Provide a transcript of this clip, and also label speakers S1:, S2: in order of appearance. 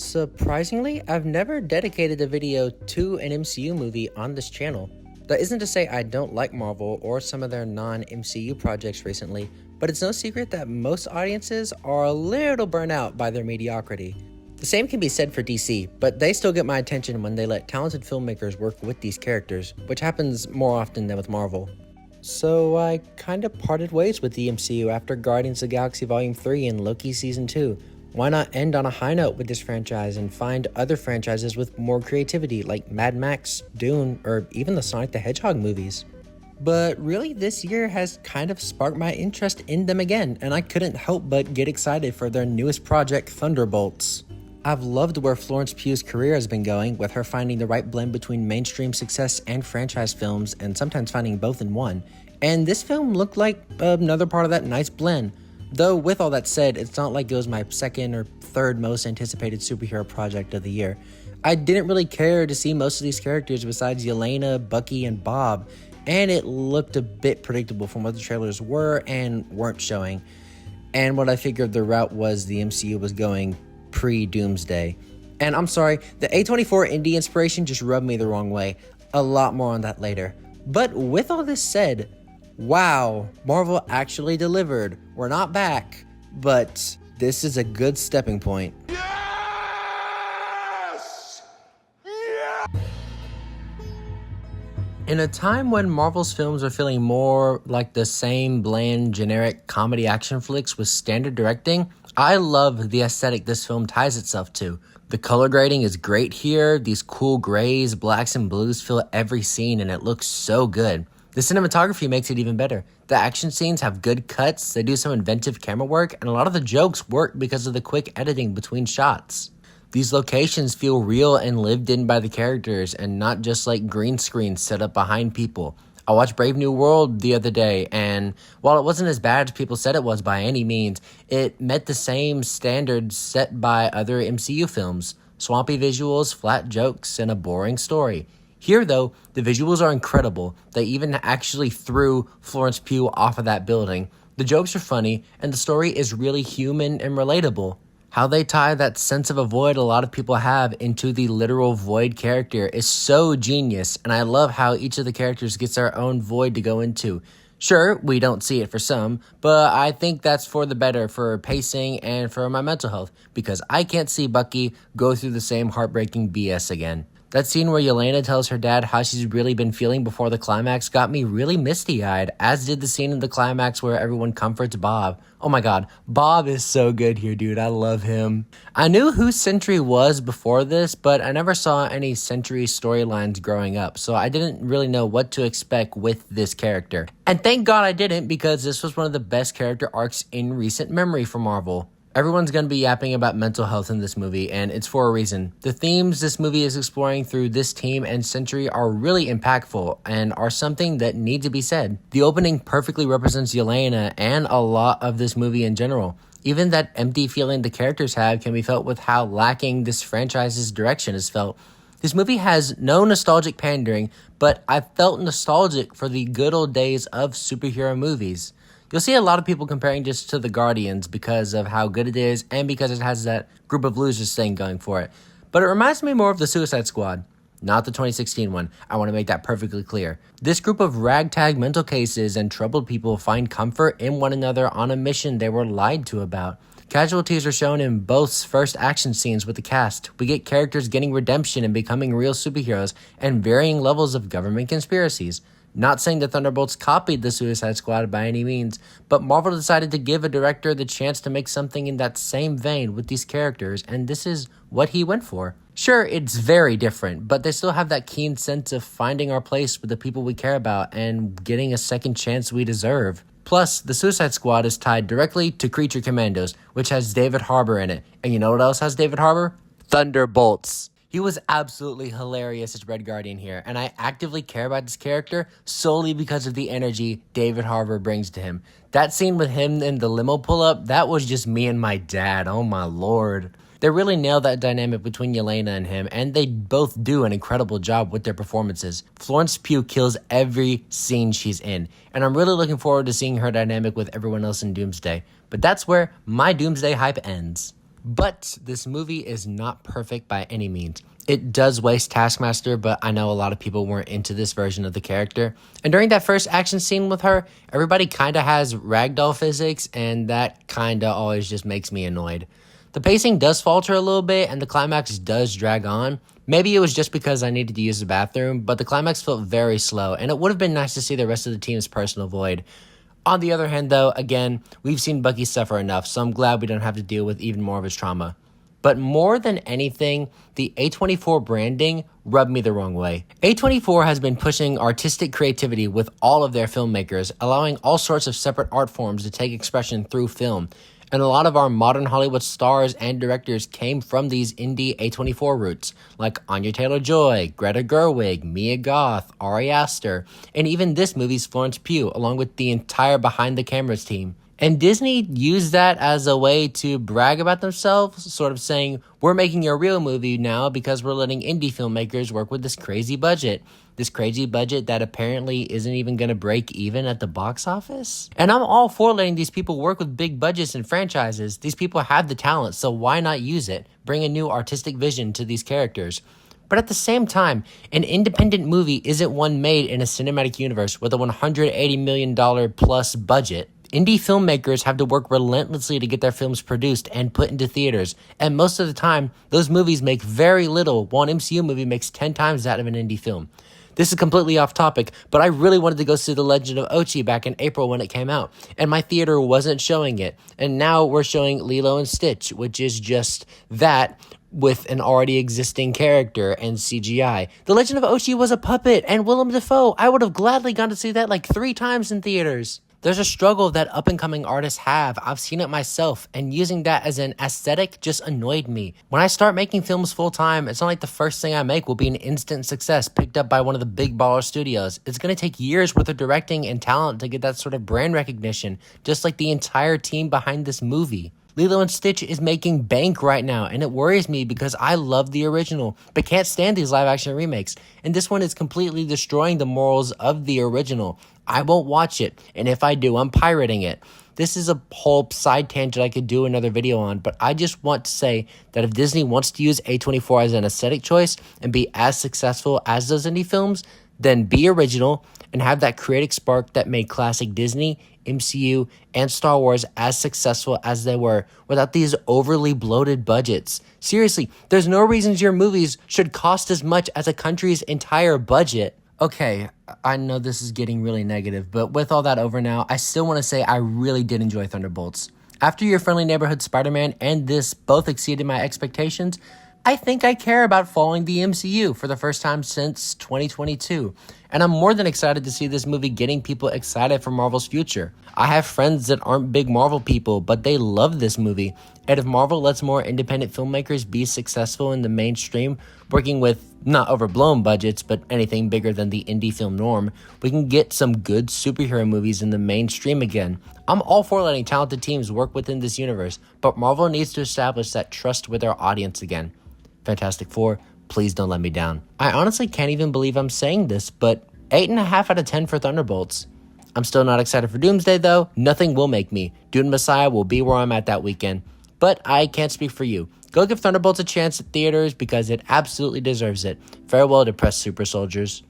S1: Surprisingly, I've never dedicated a video to an MCU movie on this channel. That isn't to say I don't like Marvel or some of their non-MCU projects recently, but it's no secret that most audiences are a little burnt out by their mediocrity. The same can be said for DC, but they still get my attention when they let talented filmmakers work with these characters, which happens more often than with Marvel. So I kinda parted ways with the MCU after Guardians of the Galaxy Volume 3 and Loki Season 2. Why not end on a high note with this franchise and find other franchises with more creativity like Mad Max, Dune, or even the Sonic the Hedgehog movies? But really, this year has kind of sparked my interest in them again, and I couldn't help but get excited for their newest project, Thunderbolts. I've loved where Florence Pugh's career has been going, with her finding the right blend between mainstream success and franchise films, and sometimes finding both in one. And this film looked like another part of that nice blend. Though with all that said, it's not like it was my second or third most anticipated superhero project of the year. I didn't really care to see most of these characters besides Yelena, Bucky, and Bob, and it looked a bit predictable from what the trailers were and weren't showing, and what I figured the route was the MCU was going pre-Doomsday. And I'm sorry, the A24 indie inspiration just rubbed me the wrong way. A lot more on that later. But with all this said, wow, Marvel actually delivered. We're not back, but this is a good stepping point. Yes! Yeah! In a time when Marvel's films are feeling more like the same bland, generic comedy action flicks with standard directing, I love the aesthetic this film ties itself to. The color grading is great here. These cool grays, blacks, and blues fill every scene, and it looks so good. The cinematography makes it even better. The action scenes have good cuts, they do some inventive camera work, and a lot of the jokes work because of the quick editing between shots. These locations feel real and lived in by the characters, and not just like green screens set up behind people. I watched Brave New World the other day, and while it wasn't as bad as people said it was by any means, it met the same standards set by other MCU films. Swampy visuals, flat jokes, and a boring story. Here, though, the visuals are incredible. They even actually threw Florence Pugh off of that building. The jokes are funny, and the story is really human and relatable. How they tie that sense of a void a lot of people have into the literal void character is so genius, and I love how each of the characters gets their own void to go into. Sure, we don't see it for some, but I think that's for the better for pacing and for my mental health, because I can't see Bucky go through the same heartbreaking BS again. That scene where Yelena tells her dad how she's really been feeling before the climax got me really misty-eyed, as did the scene in the climax where everyone comforts Bob. Oh my god, Bob is so good here, dude. I love him. I knew who Sentry was before this, but I never saw any Sentry storylines growing up, so I didn't really know what to expect with this character. And thank God I didn't, because this was one of the best character arcs in recent memory for Marvel. Everyone's going to be yapping about mental health in this movie, and it's for a reason. The themes this movie is exploring through this team and Sentry are really impactful and are something that need to be said. The opening perfectly represents Yelena and a lot of this movie in general. Even that empty feeling the characters have can be felt with how lacking this franchise's direction is felt. This movie has no nostalgic pandering, but I felt nostalgic for the good old days of superhero movies. You'll see a lot of people comparing this to The Guardians because of how good it is and because it has that group of losers thing going for it. But it reminds me more of the Suicide Squad, not the 2016 one. I want to make that perfectly clear. This group of ragtag mental cases and troubled people find comfort in one another on a mission they were lied to about. Casualties are shown in both's first action scenes with the cast. We get characters getting redemption and becoming real superheroes, and varying levels of government conspiracies. Not saying the Thunderbolts copied the Suicide Squad by any means, but Marvel decided to give a director the chance to make something in that same vein with these characters, and this is what he went for. Sure, it's very different, but they still have that keen sense of finding our place with the people we care about and getting a second chance we deserve. Plus, the Suicide Squad is tied directly to Creature Commandos, which has David Harbour in it. And you know what else has David Harbour? Thunderbolts. He was absolutely hilarious as Red Guardian here, and I actively care about this character solely because of the energy David Harbour brings to him. That scene with him in the limo pull-up, that was just me and my dad, oh my lord. They really nailed that dynamic between Yelena and him, and they both do an incredible job with their performances. Florence Pugh kills every scene she's in, and I'm really looking forward to seeing her dynamic with everyone else in Doomsday. But that's where my Doomsday hype ends. But this movie is not perfect by any means. It does waste Taskmaster, but I know a lot of people weren't into this version of the character. And during that first action scene with her, everybody kind of has ragdoll physics, and that kind of always just makes me annoyed. The pacing does falter a little bit, and the climax does drag on. Maybe it was just because I needed to use the bathroom, but the climax felt very slow, and it would have been nice to see the rest of the team's personal void. On the other hand, though, again, we've seen Bucky suffer enough, so I'm glad we don't have to deal with even more of his trauma. But more than anything, the A24 branding rubbed me the wrong way. A24 has been pushing artistic creativity with all of their filmmakers, allowing all sorts of separate art forms to take expression through film. And a lot of our modern Hollywood stars and directors came from these indie A24 roots, like Anya Taylor-Joy, Greta Gerwig, Mia Goth, Ari Aster, and even this movie's Florence Pugh, along with the entire behind-the-cameras team. And Disney used that as a way to brag about themselves, sort of saying, we're making a real movie now because we're letting indie filmmakers work with this crazy budget. This crazy budget that apparently isn't even going to break even at the box office. And I'm all for letting these people work with big budgets and franchises. These people have the talent, so why not use it? Bring a new artistic vision to these characters. But at the same time, an independent movie isn't one made in a cinematic universe with a $180 million plus budget. Indie filmmakers have to work relentlessly to get their films produced and put into theaters, and most of the time, those movies make very little, while an MCU movie makes 10 times that of an indie film. This is completely off topic, but I really wanted to go see The Legend of Ochi back in April when it came out, and my theater wasn't showing it, and now we're showing Lilo and Stitch, which is just that with an already existing character and CGI. The Legend of Ochi was a puppet, and Willem Dafoe. I would have gladly gone to see that like 3 times in theaters. There's a struggle that up-and-coming artists have. I've seen it myself, and using that as an aesthetic just annoyed me. When I start making films full-time, it's not like the first thing I make will be an instant success picked up by one of the big baller studios. It's going to take years worth of directing and talent to get that sort of brand recognition, just like the entire team behind this movie. Lilo and Stitch is making bank right now, and it worries me because I love the original, but can't stand these live-action remakes. And this one is completely destroying the morals of the original. I won't watch it, and if I do, I'm pirating it. This is a whole side tangent I could do another video on, but I just want to say that if Disney wants to use A24 as an aesthetic choice and be as successful as those indie films, then be original and have that creative spark that made classic Disney, MCU, and Star Wars as successful as they were without these overly bloated budgets. Seriously, there's no reasons your movies should cost as much as a country's entire budget. Okay, I know this is getting really negative, but with all that over now, I still want to say I really did enjoy Thunderbolts. After Your Friendly Neighborhood Spider-Man and this both exceeded my expectations, I think I care about following the MCU for the first time since 2022, and I'm more than excited to see this movie getting people excited for Marvel's future. I have friends that aren't big Marvel people, but they love this movie, and if Marvel lets more independent filmmakers be successful in the mainstream, working with not overblown budgets, but anything bigger than the indie film norm, we can get some good superhero movies in the mainstream again. I'm all for letting talented teams work within this universe, but Marvel needs to establish that trust with our audience again. Fantastic Four, please don't let me down. I honestly can't even believe I'm saying this, but 8.5 out of 10 for Thunderbolts. I'm still not excited for Doomsday though. Nothing will make me. Dune Messiah will be where I'm at that weekend. But I can't speak for you. Go give Thunderbolts a chance at theaters because it absolutely deserves it. Farewell, depressed super soldiers.